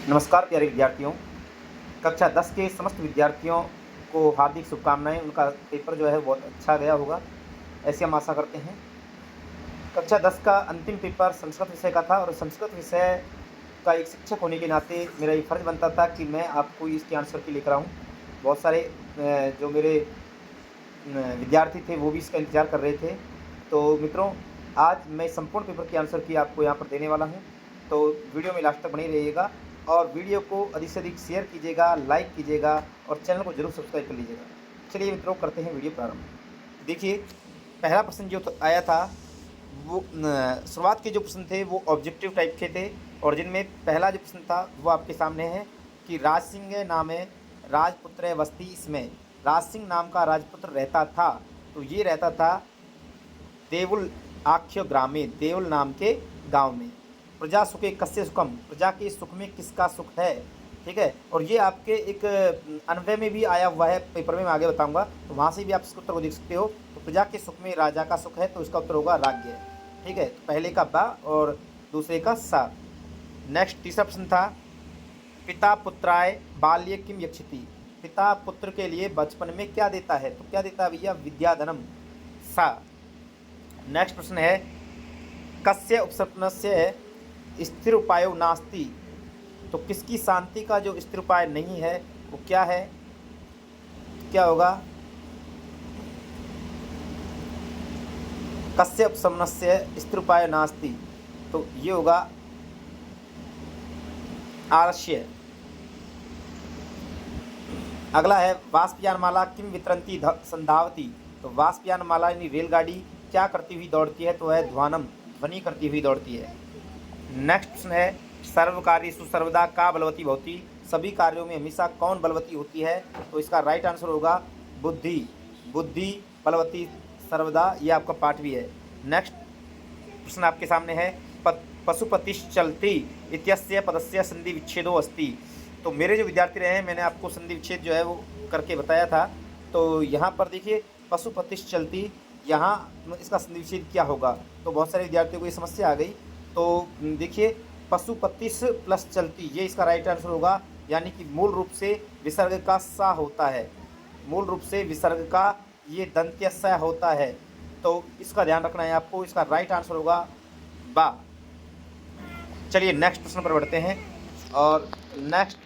नमस्कार प्यारे विद्यार्थियों। कक्षा 10 के समस्त विद्यार्थियों को हार्दिक शुभकामनाएँ। उनका पेपर जो है बहुत अच्छा गया होगा, ऐसी हम आशा करते हैं। कक्षा 10 का अंतिम पेपर संस्कृत विषय का था और संस्कृत विषय का एक शिक्षक होने के नाते मेरा ये फ़र्ज़ बनता था कि मैं आपको इसके आंसर की लेकर आऊँ। बहुत सारे जो मेरे विद्यार्थी थे वो भी इसका इंतज़ार कर रहे थे। तो मित्रों, आज मैं संपूर्ण पेपर के आंसर की आपको यहाँ पर देने वाला हूँ। तो वीडियो में लास्ट तक बने रहिएगा और वीडियो को अधिक से अधिक शेयर कीजिएगा, लाइक कीजिएगा और चैनल को ज़रूर सब्सक्राइब कर लीजिएगा। चलिए मित्रों, करते हैं वीडियो प्रारंभ। देखिए, पहला प्रश्न जो आया था वो शुरुआत के जो प्रश्न थे वो ऑब्जेक्टिव टाइप के थे और जिनमें पहला जो प्रश्न था वो आपके सामने है कि राज सिंह नामे राजपुत्र बस्ती इसमें राज सिंह नाम का राजपुत्र रहता था। तो ये रहता था देवुल आख्य ग्रामे, देवुल नाम के गांव में। प्रजा सुखे कस्य सुखम, प्रजा के सुख में किसका सुख है, ठीक है। और ये आपके एक अन्वय में भी आया हुआ है, पेपर में मैं आगे बताऊंगा, तो वहाँ से भी आप इसके उत्तर को देख सकते हो। तो प्रजा के सुख में राजा का सुख है, तो इसका उत्तर होगा राज्य, ठीक है। तो पहले का बा और दूसरे का सा। नेक्स्ट तीसरा प्रश्न था पिता पुत्राय बाल्य किम यक्षति, पिता पुत्र के लिए बचपन में क्या देता है, तो क्या देता है भैया, विद्याधनम, सा। नेक्स्ट प्रश्न है कस्य उपसर्पणस्य स्थिर उपायो नास्ति, तो किसकी शांति का जो स्थिर उपाय नहीं है वो क्या है, क्या होगा, कस्य उपशमनस्य स्थिर उपाय नास्ति, तो ये होगा आलस्य। अगला है वाष्पयान माला किम वितरंती संधावती, तो वाष्पयान माला यानी रेलगाड़ी क्या करती हुई दौड़ती है, तो है ध्वानम, ध्वनि करती हुई दौड़ती है। नेक्स्ट प्रश्न है सर्वकार्येषु सर्वदा का बलवती भवति, सभी कार्यों में हमेशा कौन बलवती होती है, तो इसका राइट आंसर होगा बुद्धि, बुद्धि बलवती सर्वदा, ये आपका पाठ भी है। नेक्स्ट प्रश्न आपके सामने है पशुपतिश्चलति इत्यस्य पदस्य संधि विच्छेदो अस्ति, तो मेरे जो विद्यार्थी रहे हैं मैंने आपको संधि विच्छेद जो है वो करके बताया था। तो यहाँ पर देखिए पशुपतिश्चलति, यहाँ इसका संधि विच्छेद क्या होगा, तो बहुत सारे विद्यार्थियों को ये समस्या आ गई। तो देखिए पशुपतिस प्लस चलती, ये इसका राइट आंसर होगा, यानी कि मूल रूप से विसर्ग का सा होता है, मूल रूप से विसर्ग का ये दंत्य स होता है, तो इसका ध्यान रखना है आपको। इसका राइट आंसर होगा बा। चलिए नेक्स्ट प्रश्न पर बढ़ते हैं और नेक्स्ट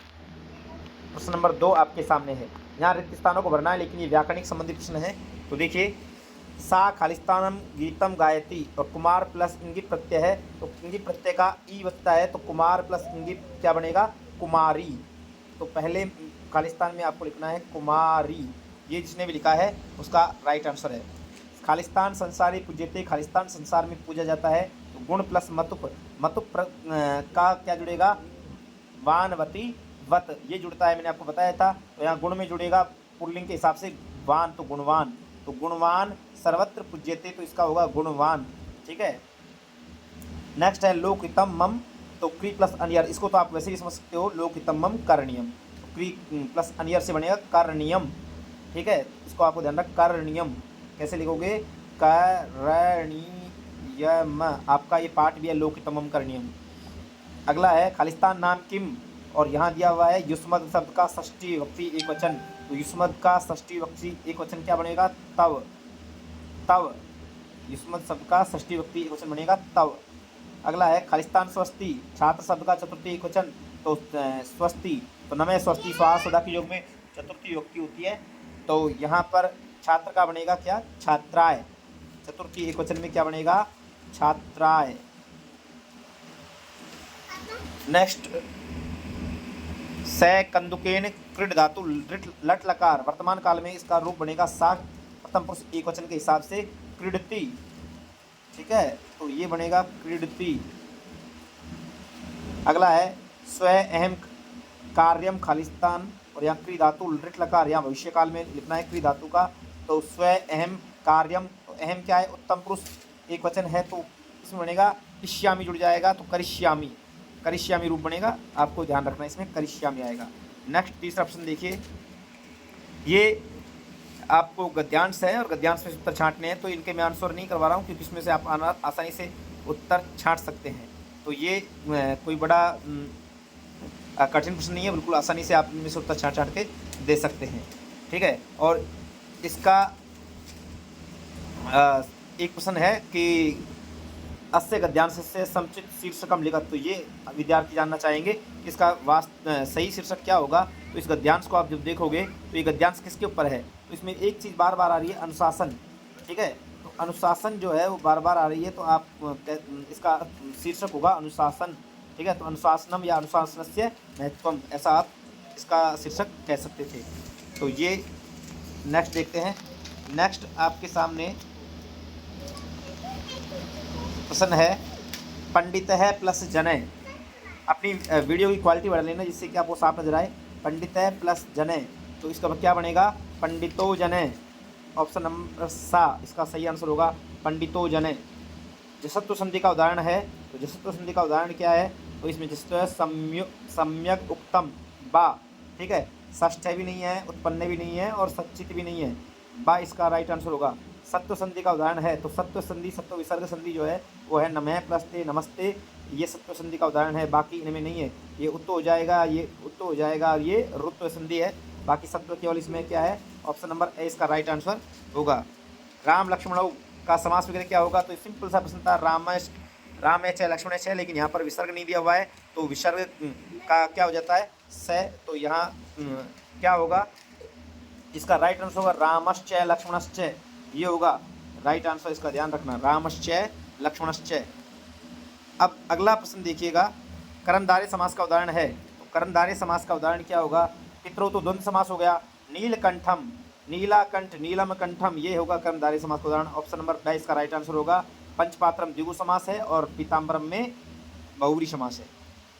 प्रश्न नंबर 2 आपके सामने है। यहाँ रिक्त स्थानों को भरना है, लेकिन ये व्याकरणिक संबंधी प्रश्न है। तो देखिए सा खालिस्तानम गीतम गायती और कुमार प्लस इंगित प्रत्यय है, तो इंगित प्रत्यय का ई बचता है, तो कुमार प्लस इंगित क्या बनेगा, कुमारी। तो पहले खालिस्तान में आपको लिखना है कुमारी, ये जिसने भी लिखा है उसका राइट आंसर है। खालिस्तान संसारी पूज्यते, खालिस्तान संसार में पूजा जाता है, तो गुण प्लस मतुप, मतुप का क्या जुड़ेगा, वानवती वत, ये जुड़ता है, मैंने आपको बताया था। तो यहाँ गुण में जुड़ेगा पुल्लिंग के हिसाब से वान, तो गुणवान, तो गुणवान सर्वत्र पूज्यते, तो इसका होगा गुणवान, ठीक है। नेक्स्ट है लोकितम मम, तो क्री प्लस अनियर, इसको तो आप वैसे ही समझ सकते हो, लोकितम मम करणीयम, तो क्री प्लस अनियर से बनेगा करणीयम, ठीक है। इसको आपको ध्यान रख, करणीयम कैसे लिखोगे, करणीयम, आपका ये पाठ भी है लोकितमम करणीयम। अगला है खालिस्तान नाम किम, और यहाँ दिया हुआ है युष्मद शब्द का षष्ठी विभक्ति एक वचन, तो युष्मद का षष्ठी विभक्ति एक वचन क्या बनेगा, तव, तव, युष्मद शब्द का षष्ठी विभक्ति एक वचन बनेगा तव। अगला है खालिस्तान स्वस्ति, छात्र शब्द का चतुर्थी एक वचन, तो स्वस्ति, तो नमे स्वस्ति स्वाहा सदा के योग में चतुर्थी विभक्ति होती है, तो यहाँ पर छात्र का बनेगा क्या, छात्राय, चतुर्थी एक वचन में क्या बनेगा, छात्राय। नेक्स्ट स कंदुकेन क्रीड धातु लट लकार, वर्तमान काल में इसका रूप बनेगा सा, प्रथम पुरुष एक वचन के हिसाब से क्रीडति, ठीक है, तो ये बनेगा क्रीडति। अगला है स्व अहम कार्यम खालिस्तान, और यहाँ क्री धातु लट लकार, यहाँ भविष्य काल में लिखना है क्री धातु का, तो स्व अहम कार्यम, तो अहम क्या है, उत्तम पुरुष एक वचन है, तो इसमें बनेगा इष्यामी जुड़ जाएगा, तो करिष्यामी, करिष्यामी रूप बनेगा, आपको ध्यान रखना है इसमें करिष्यामी आएगा। नेक्स्ट तीसरा प्रश्न देखिए, ये आपको गद्यांश है और गद्यांश में उत्तर छांटने हैं, तो इनके मैं आंसर नहीं करवा रहा हूँ क्योंकि इसमें से आप आसानी से उत्तर छांट सकते हैं। तो ये कोई बड़ा कठिन प्रश्न नहीं है, बिल्कुल आसानी से आप इनमें से उत्तर छाँट छाँट के दे सकते हैं। ठीक है, और इसका एक प्रश्न है कि अस्य गद्यांश से समुचित शीर्षकम लिखत। तो ये विद्यार्थी जानना चाहेंगे कि इसका सही शीर्षक क्या होगा। तो इस गद्यांश को आप जब देखोगे तो ये गद्यांश किसके ऊपर है, तो इसमें एक चीज़ बार बार आ रही है, अनुशासन। ठीक है, तो अनुशासन जो है वो बार बार आ रही है, तो आप इसका शीर्षक होगा अनुशासन। ठीक है, तो अनुशासनम या अनुशासनस्य महत्वम, ऐसा आप इसका शीर्षक कह सकते थे। तो ये नेक्स्ट देखते हैं। नेक्स्ट आपके सामने प्रश्न है पंडित है प्लस जने। अपनी वीडियो की क्वालिटी बढ़ा लेना जिससे कि आपको साफ नजर आए। पंडित है प्लस जने, तो इसका क्या बनेगा, पंडितो जने। ऑप्शन नंबर सा इसका सही आंसर होगा, पंडितो जने। जसत्व संधि का उदाहरण है, तो जसत्व संधि का उदाहरण क्या है, तो इसमें जसत्व है सम्यक उक्तम बा। ठीक है, षष्ठ भी नहीं है, उत्पन्न भी नहीं है और सच्चित भी नहीं है, बा इसका राइट आंसर होगा। सत्व संधि का उदाहरण है, तो सत्व संधि, सत्व विसर्ग संधि जो है वो है नमः प्लस ते नमस्ते, ये सत्व संधि का उदाहरण है। बाकी इनमें नहीं है, ये उत्तो हो जाएगा, ये उत्तो हो जाएगा और ये रुत्व संधि है। बाकी सत्व केवल इसमें क्या है, ऑप्शन नंबर ए इसका राइट आंसर होगा। राम लक्ष्मण का समास वगैरह क्या होगा, तो सिंपल सा प्रश्न था, राम है लक्ष्मण है, लेकिन यहाँ पर विसर्ग नहीं दिया हुआ है, तो विसर्ग का क्या हो जाता है, स। तो यहाँ क्या होगा, इसका राइट आंसर होगा रामश्चय लक्ष्मणश्चय, ये होगा राइट आंसर, इसका ध्यान रखना, रामश्चय लक्ष्मणश्चय। अब अगला प्रश्न देखिएगा, कर्मधारय समास का उदाहरण है। तो कर्मधारय समास का उदाहरण क्या होगा, पितरों तो द्वंद्व समास हो गया, नीलकंठम नीलाकंठ नीलम कंठम, ये होगा कर्मधारय समास का उदाहरण। ऑप्शन नंबर ब इसका राइट आंसर होगा। पंचपात्रम द्विगु समास है और पीताम्बरम में बहुव्रीहि समास है।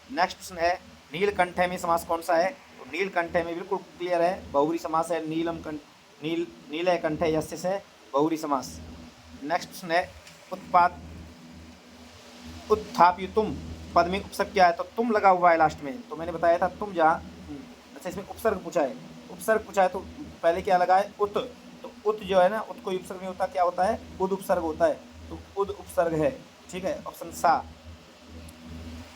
नेक्स्ट प्रश्न है, नीलकंठ में समास कौन सा है, तो नीलकंठ में बिल्कुल क्लियर है, बहुव्रीहि समास है, नीलम कंठ नीलय कंठ यस्य से बहुव्रीहि समास। नेक्स्ट प्रश्न है, उत्थापितुम पद में उपसर्ग क्या है, तो तुम लगा हुआ है लास्ट में, तो मैंने बताया था तुम जहाँ, अच्छा इसमें उपसर्ग पूछा है, उपसर्ग पूछा है तो पहले क्या लगा है, उत, तो उत जो है ना, उत कोई उपसर्ग नहीं होता, क्या होता है, उद उपसर्ग होता है, तो उद उपसर्ग है। ठीक है, ऑप्शन सा।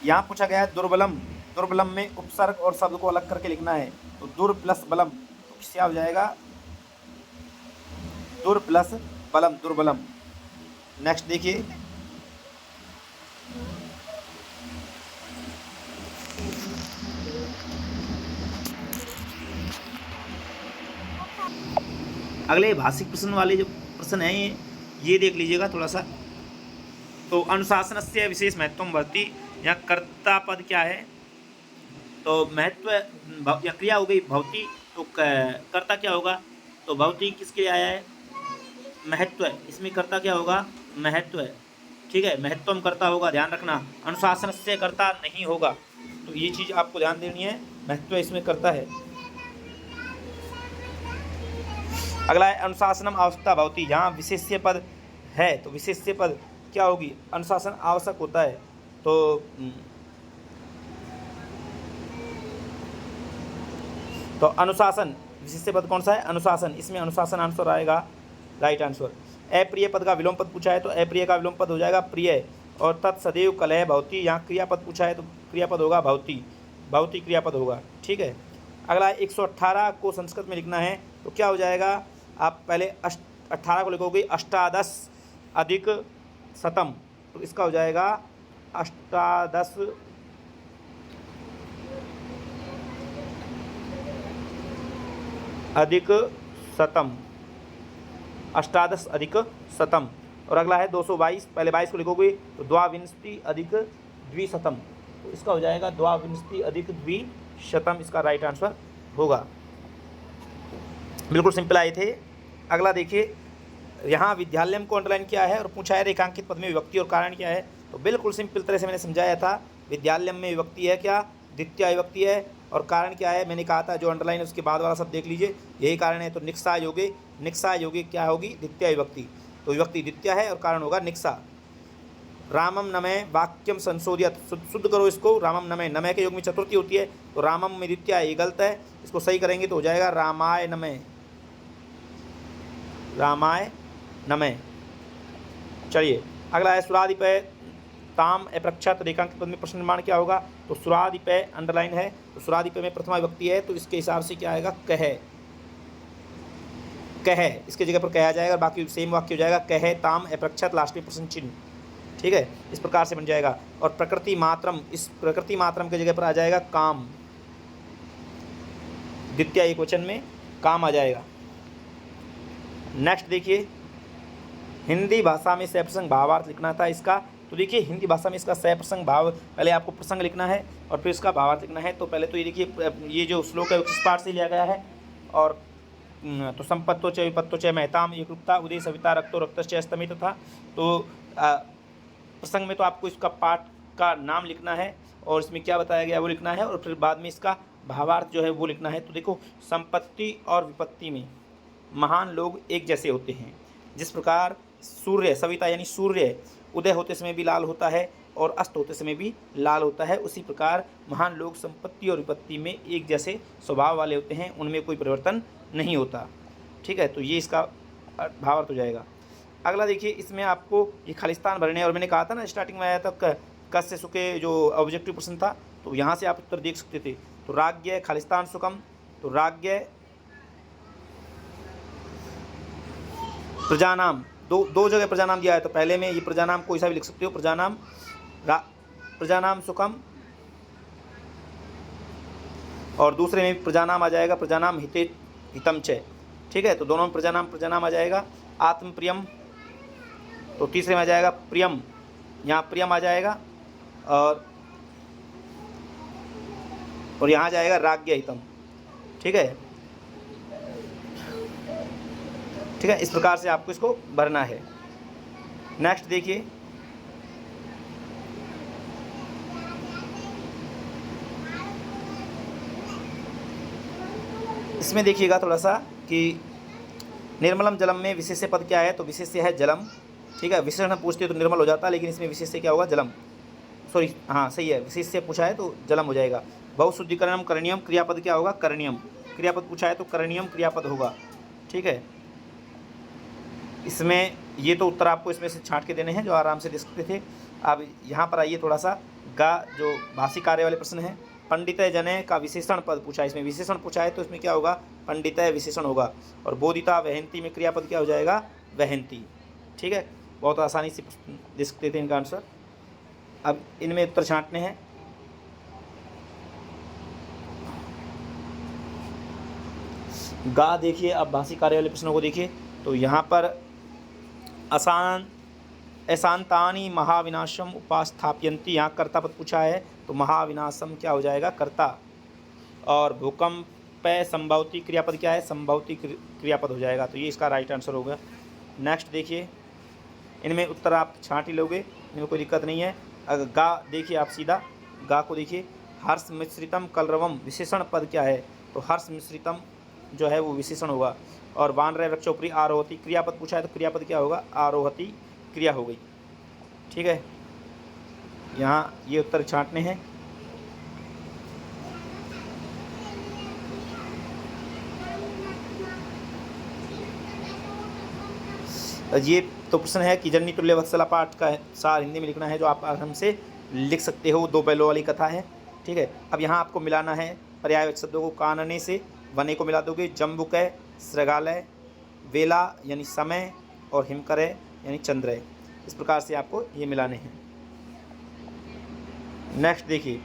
यहाँ पूछा गया है दुर्बलम, दुर्बलम में उपसर्ग और शब्द को अलग करके लिखना है, तो दुर प्लस बलम, तो किससे हो जाएगा, दुर प्लस बलम, दुर्बलम। नेक्स्ट देखिए, अगले भाषिक प्रश्न वाले जो प्रश्न हैं ये देख लीजिएगा थोड़ा सा। तो अनुशासन से विशेष महत्व भवति, यहाँ कर्ता पद क्या है, तो महत्व या क्रिया हो गई भवति, तो कर्ता क्या होगा, तो भवति किसके लिए आया है, महत्व है, इसमें कर्ता क्या होगा, महत्व है। ठीक है, महत्वम कर्ता होगा, ध्यान रखना, अनुशासन से कर्ता नहीं होगा, तो ये चीज़ आपको ध्यान देनी है, महत्व इसमें कर्ता है। अगला है अनुशासनम आवश्यकता भवति, यहाँ विशेष्य पद है, तो विशेष्य पद क्या होगी, अनुशासन आवश्यक होता है, तो अनुशासन विशेष्य पद कौन सा है, अनुशासन, इसमें अनुशासन आंसर आएगा, राइट आंसर। अप्रिय पद का विलोम पद पूछा है, तो अप्रिय का विलोम पद हो जाएगा प्रिय, और तत्सदैव कलह भवति, यहाँ क्रियापद पूछा है तो क्रियापद होगा भवति, भवति क्रियापद होगा। ठीक है, अगला 118 को संस्कृत में लिखना है, तो क्या हो जाएगा, आप पहले 18 को लिखोगे अष्टादश अधिक शतम, तो इसका हो जाएगा अष्टादश अधिक शतम, अष्टादश अधिक शतम। और अगला है 222, पहले 22 को लिखोगे तो द्वाविंशति अधिक द्विशतम, तो इसका हो जाएगा द्वाविंशति अधिक द्विशतम, इसका राइट आंसर होगा। बिल्कुल सिंपल आए थे। अगला देखिए, यहाँ विद्यालयम को अंडरलाइन किया है और पूछा है रेखांकित पद में विभक्ति और कारण क्या है, तो बिल्कुल सिंपल तरह से मैंने समझाया था, विद्यालयम में विभक्ति है क्या, द्वितीय विभक्ति है, और कारण क्या है, मैंने कहा था जो अंडरलाइन है उसके बाद वाला सब देख लीजिए, यही कारण है, तो निक्सा योगे, निक्सा योगे क्या होगी, द्वितीय विभक्ति, तो विभक्ति द्वितीय है और कारण होगा निक्सा। रामम नमः वाक्यम संशोधित, शुद्ध करो इसको, रामम नमः, नमः के योग में चतुर्थी होती है, तो रामम में द्वितीय है, ये गलत है, इसको सही करेंगे तो हो जाएगा रामाय नमः, रामाय नमः। चलिए अगला है सुराधिप ताम अप्रक्षत रेखांकित पद में प्रश्न निर्माण क्या होगा, तो सुरादिपय अंडरलाइन है, तो सुरादिपय में प्रथमा विभक्ति है, तो इसके हिसाब से क्या आएगा, कह, कह इसके जगह पर कह आ जाएगा, बाकी सेम वाक्य हो जाएगा, कह ताम अप्रक्षत लास्ट में प्रश्न चिन्ह। ठीक है, इस प्रकार से बन जाएगा। और प्रकृति मात्रम, इस प्रकृति मात्रम के जगह पर आ जाएगा काम, द्वितीय एकवचन में काम आ जाएगा। नेक्स्ट देखिए, हिंदी भाषा में सप्रसंग भावार्थ लिखना था इसका, तो देखिए हिंदी भाषा में इसका सप्रसंग भाव, पहले आपको प्रसंग लिखना है और फिर इसका भावार्थ लिखना है। तो पहले तो ये देखिए, ये जो श्लोक है किस पाठ से लिया गया है, और तो संपत्तो च विपत्तो च महताम एकरूपता उदय सविता रक्तो रक्तश्च अस्तमित था। तो प्रसंग में तो आपको इसका पाठ का नाम लिखना है और इसमें क्या बताया गया वो लिखना है, और फिर बाद में इसका भावार्थ जो है वो लिखना है। तो देखो, संपत्ति और विपत्ति में महान लोग एक जैसे होते हैं। जिस प्रकार सूर्य, सविता यानी सूर्य उदय होते समय भी लाल होता है और अस्त होते समय भी लाल होता है, उसी प्रकार महान लोग संपत्ति और विपत्ति में एक जैसे स्वभाव वाले होते हैं, उनमें कोई परिवर्तन नहीं होता। ठीक है, तो ये इसका भावार्थ हो जाएगा। अगला देखिए, इसमें आपको ये खालिस्तान भरने, और मैंने कहा था ना स्टार्टिंग में आया था कस से सुखे जो ऑब्जेक्टिव प्रश्न था, तो यहाँ से आप उत्तर देख सकते थे। तो राज्ञ खालिस्तान सुखम, तो राज्ञ प्रजानाम, दो जगह प्रजानाम दिया है, तो पहले में ये प्रजानाम कोई सा भी लिख सकते हो, प्रजानाम सुखम, और दूसरे में प्रजानाम आ जाएगा प्रजानाम हितम च। ठीक है, तो दोनों में प्रजानाम आ जाएगा। आत्म प्रियम, तो तीसरे में आ जाएगा प्रियम, यहाँ प्रियम आ जाएगा, और यहाँ जाएगा राज्ञ हितम। ठीक है, ठीक है, इस प्रकार से आपको इसको भरना है। नेक्स्ट देखिए, इसमें देखिएगा थोड़ा सा कि निर्मलम जलम में विशेष्य पद क्या है, तो विशेष्य है जलम। ठीक है, विशेषण पूछते तो निर्मल हो जाता, लेकिन इसमें विशेष्य क्या होगा, जलम। सॉरी, हाँ सही है, विशेष्य पूछा है तो जलम हो जाएगा। बहुशुद्धिकरणम करणीयम, क्रियापद क्या होगा, करणीयम। क्रियापद पूछा है तो करणीयम क्रियापद होगा। ठीक है, इसमें ये तो उत्तर आपको इसमें से छांट के देने हैं जो आराम से दे सकते थे। अब यहाँ पर आइए थोड़ा सा, गा जो भाषी कार्य वाले प्रश्न हैं, पंडितय जने का विशेषण पद पूछा है, इसमें विशेषण पूछा है तो इसमें क्या होगा, पंडितय विशेषण होगा। और बोधिता वहंती में क्रियापद क्या हो जाएगा, वहंती। ठीक है, बहुत आसानी से दे सकते थे इनका आंसर। अब इनमें उत्तर छांटने हैं। गा देखिए, अब भाषी कार्य वाले प्रश्नों को देखिए, तो यहाँ पर अशांतानि महाविनाशम उपास्थापयन्ति, यहाँ कर्ता पद पूछा है तो महाविनाशम क्या हो जाएगा, कर्ता। और भूकंप संभवती क्रियापद क्या है, संभवती क्रियापद हो जाएगा, तो ये इसका राइट आंसर होगा। नेक्स्ट देखिए, इनमें उत्तर आप छांट ही लोगे, इनमें कोई दिक्कत नहीं है। अगर गा देखिए, आप सीधा गा को देखिए, हर्ष मिश्रितम कलरवम विशेषण पद क्या है, तो हर्ष मिश्रितम जो है वो विशेषण होगा। और वानरय वृक्षोपरि आरोहति क्रियापद पूछा है तो क्रियापद क्या होगा, आरोहति क्रिया हो गई। ठीक है, यहाँ ये उत्तर छांटने हैं। ये तो प्रश्न है कि जननी तुल्य वत्सला पाठ का सार हिंदी में लिखना है, जो आप आराम से लिख सकते हो, 2 पहलुओं वाली कथा है। ठीक है, अब यहाँ आपको मिलाना है पर्यायवाची शब्दों को, कानने से वने को मिला दोगे, जम्बुकय, सृगालय, वेला यानी समय, और हिमकरय यानी चंद्रय। इस प्रकार से आपको ये मिलाने हैं। नेक्स्ट देखिए,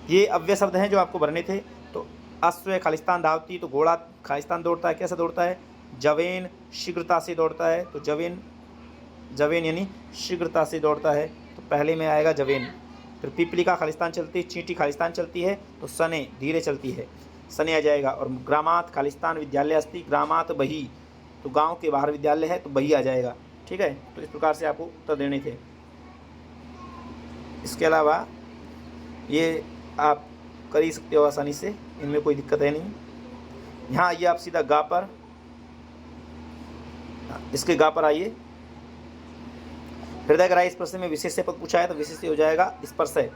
ये अव्यय शब्द हैं जो आपको भरने थे। तो अश्व खालिस्तान धावती, तो घोड़ा खालिस्तान दौड़ता है, कैसे दौड़ता है, जवेन शीघ्रता से दौड़ता है, तो जवेन यानी शीघ्रता से दौड़ता है, तो पहले में आएगा जवेन। फिर पिपलिका खालिस्तान चलती है, चींटी खालिस्तान चलती है, तो सने धीरे चलती है, सने आ जाएगा। और ग्रामात खालिस्तान विद्यालय अस्ति, ग्रामात बही, तो गांव के बाहर विद्यालय है तो बही आ जाएगा। ठीक है, तो इस प्रकार से आपको उत्तर देने थे। इसके अलावा ये आप कर ही सकते हो आसानी से, इनमें कोई दिक्कत है नहीं। यहाँ आइए आप सीधा गा पर, इसके गा पर आइए। हृदय ग्राही स्पर्श में विशेष्य पद पूछा है तो विशेष्य हो जाएगा स्पर्श है,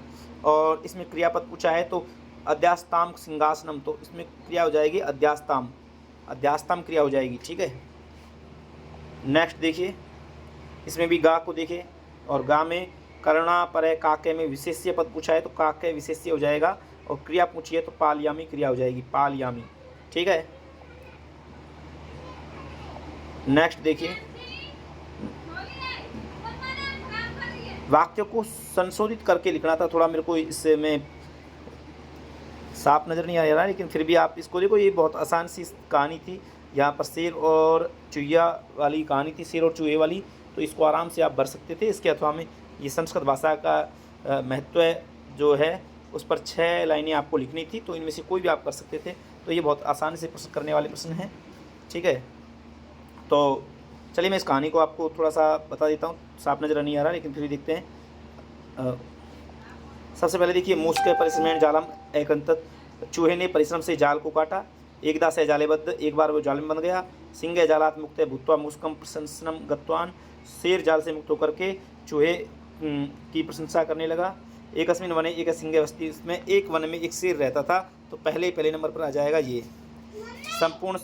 और इसमें क्रियापद पूछा है तो अध्यास्ताम सिंहासनम, तो इसमें क्रिया हो जाएगी अध्यास्ताम, अध्यास्ताम क्रिया हो जाएगी। ठीक है, नेक्स्ट देखिए, इसमें भी गा को देखिए, और गा में करुणा पर है काके में विशेष्य पद पूछा है तो काके विशेष्य हो जाएगा, और क्रिया पूछी है तो पालयामी क्रिया हो जाएगी, पालयामी। ठीक है, नेक्स्ट देखिए, वाक्य को संशोधित करके लिखना था, थोड़ा मेरे को इससे में साफ नज़र नहीं आ रहा, लेकिन फिर भी आप इसको देखो, ये बहुत आसान सी कहानी थी। यहाँ पर शेर और चूहिया वाली कहानी थी, शेर और चूहे वाली, तो इसको आराम से आप भर सकते थे। इसके अथवा में ये संस्कृत भाषा का महत्व जो है उस पर 6 लाइनें आपको लिखनी थी, तो इनमें से कोई भी आप कर सकते थे। तो ये बहुत आसानी से प्रश्न करने वाले प्रश्न हैं। ठीक है, तो चलिए मैं इस कहानी को आपको थोड़ा सा बता देता हूँ, साफ नज़र नहीं आ रहा लेकिन फिर भी देखते हैं। सबसे पहले देखिए, मूस के परिश्रमेण जालम एकंतत, चूहे ने परिश्रम से जाल को काटा, एकदा से जालेबद्ध, एक बार वो जाल में बन गया, सिंह जालात मुक्त भूतवा मुस्कम प्रशंसनम गत्वान, शेर जाल से मुक्त होकर के चूहे की प्रशंसा करने लगा। एक अस्मिन वने एक सिंह वस्ती, इसमें एक वन में एक शेर रहता था, तो पहले नंबर पर आ जाएगा ये। संपूर्ण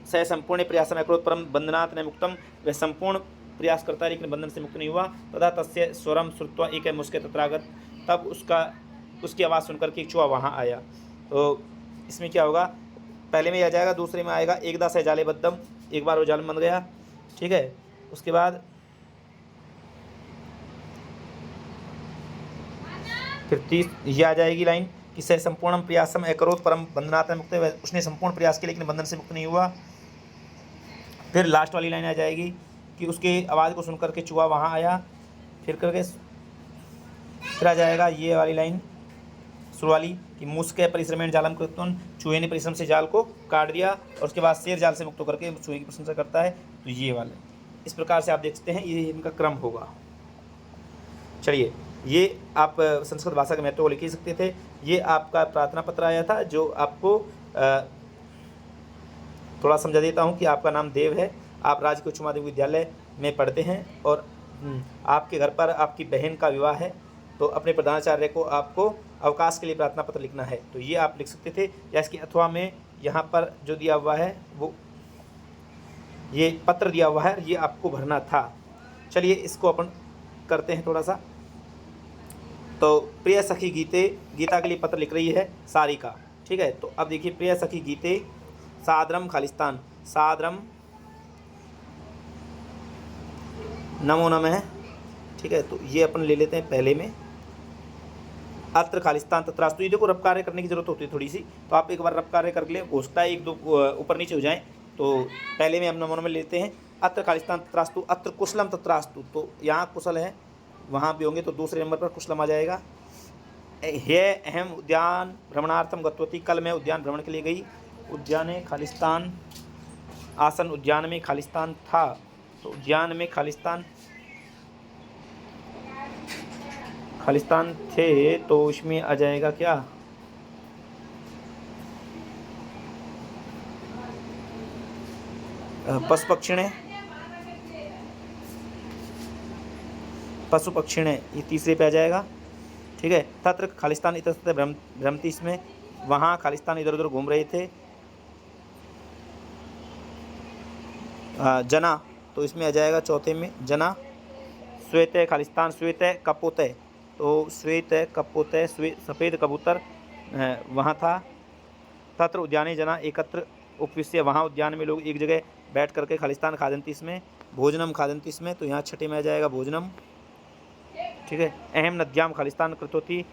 स संपूर्ण प्रयास में अक्रोध परम बंधनात् न मुक्तम, वह संपूर्ण प्रयास करता है लेकिन बंधन से मुक्त नहीं हुआ। तदा तस्य स्वरम श्रुत्वा एक मुस्के तत्रागत, तब उसकी आवाज़ सुनकर के एक चूहा वहाँ आया। तो इसमें क्या होगा, पहले में आ जाएगा, दूसरे में आएगा एकदा से जाले बद्दम, एक बार वो जाल में बन गया। ठीक है, उसके बाद फिर 30 ये आ जाएगी लाइन कि सह संपूर्ण प्रयासम अकरोत परम बंधनात् मुक्त, उसने संपूर्ण प्रयास किया लेकिन बंधन से मुक्त नहीं हुआ। फिर लास्ट वाली लाइन आ जाएगी कि उसकी आवाज़ को सुनकर के चूहा वहाँ आया। फिर आ जाएगा ये वाली लाइन शुरू वाली कि मुस्के परिश्रमेण जालम कृतन, चूहे ने परिश्रम से जाल को काट दिया, और उसके बाद शेर जाल से मुक्त होकर के चूहे की प्रशंसा करता है। तो ये वाले इस प्रकार से आप देख सकते हैं, ये इनका क्रम होगा। चलिए, ये आप संस्कृत भाषा के महत्व को लिख ही सकते थे। ये आपका प्रार्थना पत्र आया था, जो आपको थोड़ा समझा देता हूँ कि आपका नाम देव है, आप राजकीय उच्च माध्यमिक विद्यालय में पढ़ते हैं, और आपके घर पर आपकी बहन का विवाह है, तो अपने प्रधानाचार्य को आपको अवकाश के लिए प्रार्थना पत्र लिखना है। तो ये आप लिख सकते थे, या इसके अथवा में यहाँ पर जो दिया हुआ है वो ये पत्र दिया हुआ है, ये आपको भरना था। चलिए इसको अपन करते हैं थोड़ा सा। तो प्रिय सखी गीते, गीता के लिए पत्र लिख रही है सारिका। ठीक है, तो अब देखिए, प्रिय सखी गीते सादरम खालिस्तान, सादरम नमो नमः। ठीक है, तो ये अपन ले लेते हैं पहले में, अत्र खालिस्तान तत्रास्तु। ये देखो रब कार्य करने की जरूरत होती है थोड़ी सी, तो आप एक बार रब कार्य कर ले, हो सकता है एक दो ऊपर नीचे हो जाएं। तो पहले में हम नमो नमः लेते हैं, अत्र खालिस्तान तत्रास्तु, अत्र कुशलम तत्रास्तु, तो यहाँ कुशल है, वहाँ भी होंगे, तो दूसरे नंबर पर कुशलम आ जाएगा। हे अहम उद्यान भ्रमणार्थम गतवती, कल मैं उद्यान भ्रमण के लिए गई, उद्याने खालिस्तान, आसन उद्यान में खालिस्तान था, तो उद्यान में खालिस्तान थे, तो इसमें आ जाएगा क्या, पशु पक्षिणे, ये तीसरे पे आ जाएगा। ठीक है, तत्र खालिस्तान इतस्ततः भ्रमति, इसमें वहाँ खालिस्तान इधर उधर घूम रहे थे। जना, तो इसमें आ जाएगा चौथे में जना। श्वेत खालिस्तान, श्वेत कपोत, तो श्वेत कपोत, सफ़ेद कबूतर वहाँ था। तत्र उद्याने जना एकत्र उपविश्य, वहाँ उद्यान में लोग एक जगह बैठ करके खालिस्तान खादंती, इसमें भोजनम खादंती, इसमें तो यहाँ छठे में आ जाएगा भोजनम। ठीक है, अहम नद्याम खालिस्तान कृतोती,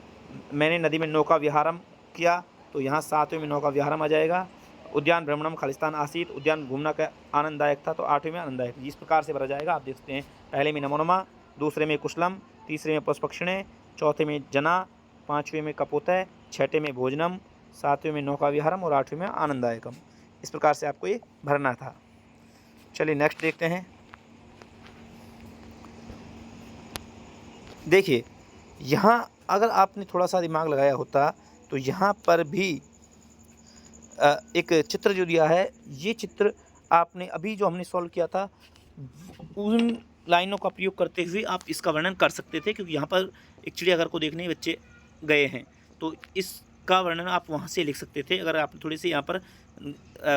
मैंने नदी में नौका विहारम किया, तो यहाँ सातवें में नौका विहारम आ जाएगा। उद्यान भ्रमणम खालिस्तान आसीत, उद्यान घूमना का आनंददायक था, तो आठवें में आनंददायक। इस प्रकार से भरा जाएगा, आप देख सकते हैं। पहले में नमो नमः, दूसरे में कुशलम, तीसरे में पशुपक्षिणे, चौथे में जना, पाँचवें में कपोतय, छठे में भोजनम, सातवें में नौका विहारम, और आठवें में आनंददायकम। इस प्रकार से आपको ये भरना था। चलिए नेक्स्ट देखते हैं। देखिए, यहाँ अगर आपने थोड़ा सा दिमाग लगाया होता तो यहाँ पर भी एक चित्र जो दिया है, ये चित्र आपने अभी जो हमने सॉल्व किया था उन लाइनों का प्रयोग करते हुए आप इसका वर्णन कर सकते थे, क्योंकि यहाँ पर एक चिड़ियाघर को देखने बच्चे गए हैं, तो इसका वर्णन आप वहाँ से लिख सकते थे अगर आपने थोड़ी सी यहाँ पर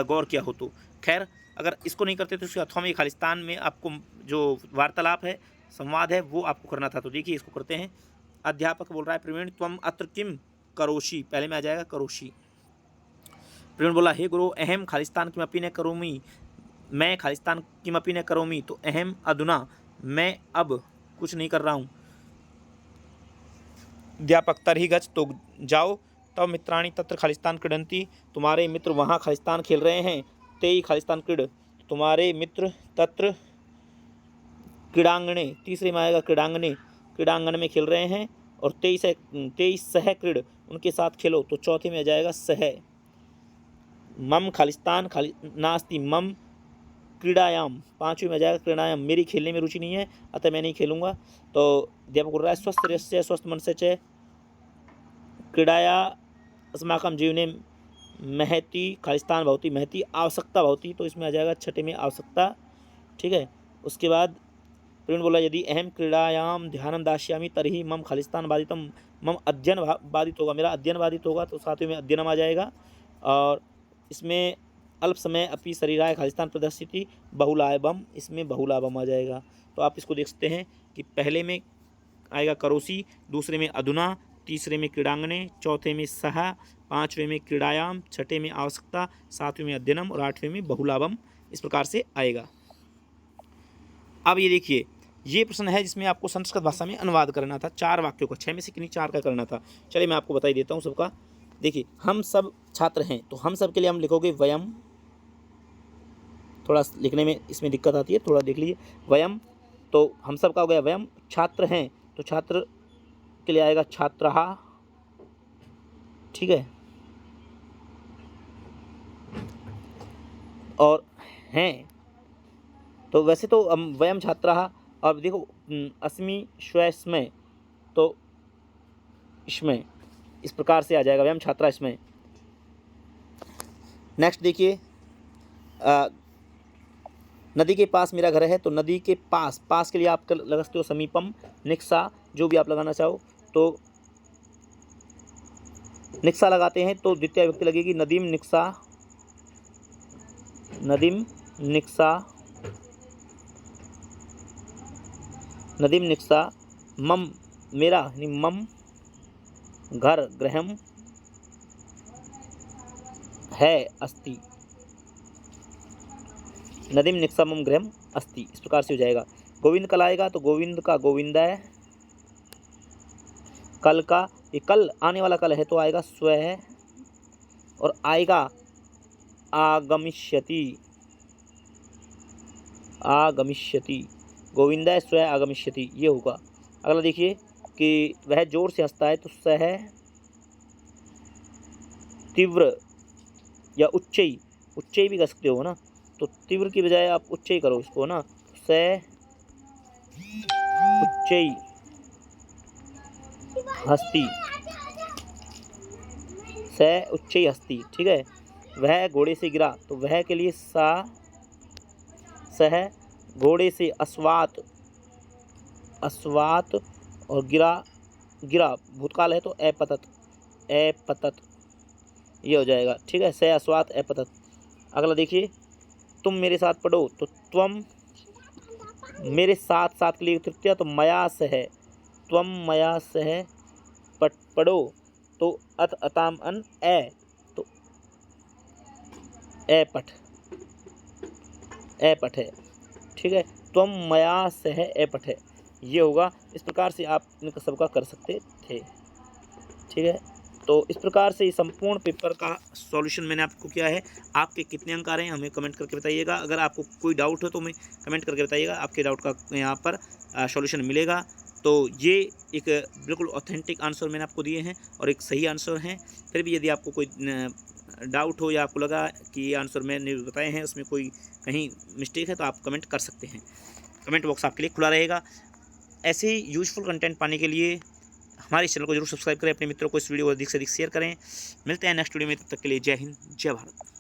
गौर किया हो तो। खैर, अगर इसको नहीं करते तो उसके अथवा में खालिस्तान में आपको जो वार्तालाप है संवाद है वो आपको करना था। तो देखिए इसको करते हैं। अध्यापक बोल रहा है प्रवीण त्वम अत्र किम करोषि, पहले में आ जाएगा करोषि। प्रवीण बोला हे गुरु अहम खालिस्तान किमपि न करोमि, मैं खालिस्तान किमपि न करोमि, तो अहम अधुना, मैं अब कुछ नहीं कर रहा हूँ। अध्यापक तरहि गच्छ, तो जाओ। तब मित्राणि तत्र खालिस्तान क्रीडन्ति, तुम्हारे मित्र वहाँ खालिस्तान खेल रहे हैं। तेई खालिस्तान क्रीड, तुम्हारे मित्र तत्र क्रीड़ांगणे, तीसरे में आएगा क्रीड़ांगणे, क्रीड़ांगण में खेल रहे हैं। और तेईस सह क्रीड, उनके साथ खेलो, तो चौथे में आ जाएगा सह। मम खालिस्तान खाली नास्ति मम क्रीड़ायाम, पाँचवें में आ जाएगा क्रीड़ायाम, मेरी खेलने में रुचि नहीं है अतः मैं नहीं खेलूंगा। तो अध्यापक बोल रहा है स्वस्थ शरीरस्य स्वस्थ मन से च क्रीड़ाया अस्माकं जीवने महती खालिस्तान भवती, महती आवश्यकता भवती, तो इसमें आ जाएगा छठे में आवश्यकता। ठीक है। उसके बाद प्रवीण बोला यदि अहम क्रीड़ायाम ध्यानं दास्यामि तर्हि मम खालिस्तान बाधितम, मम अध्ययन बाधित होगा, मेरा अध्ययन बाधित होगा, तो सातवें में अध्ययनम आ जाएगा। और इसमें अल्प समय अपनी शरीराय खालिस्तान प्रदर्शिति बहुलाभम, इसमें बहुलाभम आ जाएगा। तो आप इसको देख सकते हैं कि पहले में आएगा करोसी, दूसरे में अधुना, तीसरे में क्रीड़ांगने, चौथे में सह, पाँचवें में क्रीड़ायाम, छठे में आवश्यकता, सातवें में अध्ययनम और आठवें में बहुलाभम, इस प्रकार से आएगा। अब ये देखिए ये प्रश्न है जिसमें आपको संस्कृत भाषा में अनुवाद करना था 4 वाक्यों का, 6 में से किन्हीं 4 का करना था। चलिए मैं आपको बता ही देता हूँ सबका। देखिए हम सब छात्र हैं, तो हम सब के लिए हम लिखोगे वयम, थोड़ा लिखने में इसमें दिक्कत आती है, थोड़ा देख लीजिए। वयम, तो हम सब का हो गया वयम। छात्र हैं, तो छात्र के लिए आएगा छात्रहा। ठीक है। और हैं, तो वैसे तो हम वयम छात्रहा, और देखो अस्मि स्वस्मय, तो इसमें इस प्रकार से आ जाएगा वयम छात्रा इसमें। नेक्स्ट देखिए नदी के पास मेरा घर है, तो नदी के पास, पास के लिए आप लगा सकते हो समीपम, निक्सा, जो भी आप लगाना चाहो। तो निक्सा लगाते हैं तो द्वितीय विभक्ति लगेगी नदीम निक्सा, नदीम निक्सा, नदीम निक्सा। मम, मेरा, मम घर, गृहम है अस्ति, नदीम निक्सा मम गृहम अस्ति, इस प्रकार से हो जाएगा। गोविंद कल आएगा, तो गोविंद का गोविंदय, कल का, ये कल आने वाला कल है तो आएगा स्व, और आएगा आगमिष्यति, आगमिष्यति, गोविंदय स्व आगमिष्यति, ये होगा। अगला देखिए कि वह जोर से हंसता है, तो सह तीव्र या उच्चई, उच्चई भी कर सकते हो ना, तो तीव्र की बजाय आप उच्चई करो इसको ना, सह उच्चई हस्ती, सह उच्चई हस्ती। ठीक है। वह घोड़े से गिरा, तो वह के लिए सा, सह घोड़े से अस्वात, अस्वात, और गिरा, गिरा भूतकाल है तो अपतत, अपतत, ये हो जाएगा। ठीक है। सह अस्वात अपतत। अगला देखिए तुम मेरे साथ पढ़ो, तो त्वम मेरे साथ, साथ के लिए तृतीया, तो मया सह, त्वम मया सह पढ़ो, तो अत अताम अन ए, तो ए पठ, ए पठ है। ठीक है। त्वम मया सह ए पठ है, ये होगा। इस प्रकार से आप इनका सबका कर सकते थे। ठीक है। तो इस प्रकार से संपूर्ण पेपर का सॉल्यूशन मैंने आपको किया है। आपके कितने अंक आ रहे हैं हमें कमेंट करके बताइएगा। अगर आपको कोई डाउट हो तो हमें कमेंट करके बताइएगा, आपके डाउट का यहाँ पर सॉल्यूशन मिलेगा। तो ये एक बिल्कुल ऑथेंटिक आंसर मैंने आपको दिए हैं और एक सही आंसर हैं। फिर भी यदि आपको कोई डाउट हो या आपको लगा कि ये आंसर मैंने बताए हैं उसमें कोई कहीं मिस्टेक है, तो आप कमेंट कर सकते हैं। कमेंट बॉक्स आपके लिए खुला रहेगा। ऐसे ही यूजफुल कंटेंट पाने के लिए हमारे चैनल को जरूर सब्सक्राइब करें, अपने मित्रों को इस वीडियो को अधिक से अधिक शेयर करें। मिलते हैं नेक्स्ट वीडियो में, तब तक के लिए जय हिंद, जय भारत।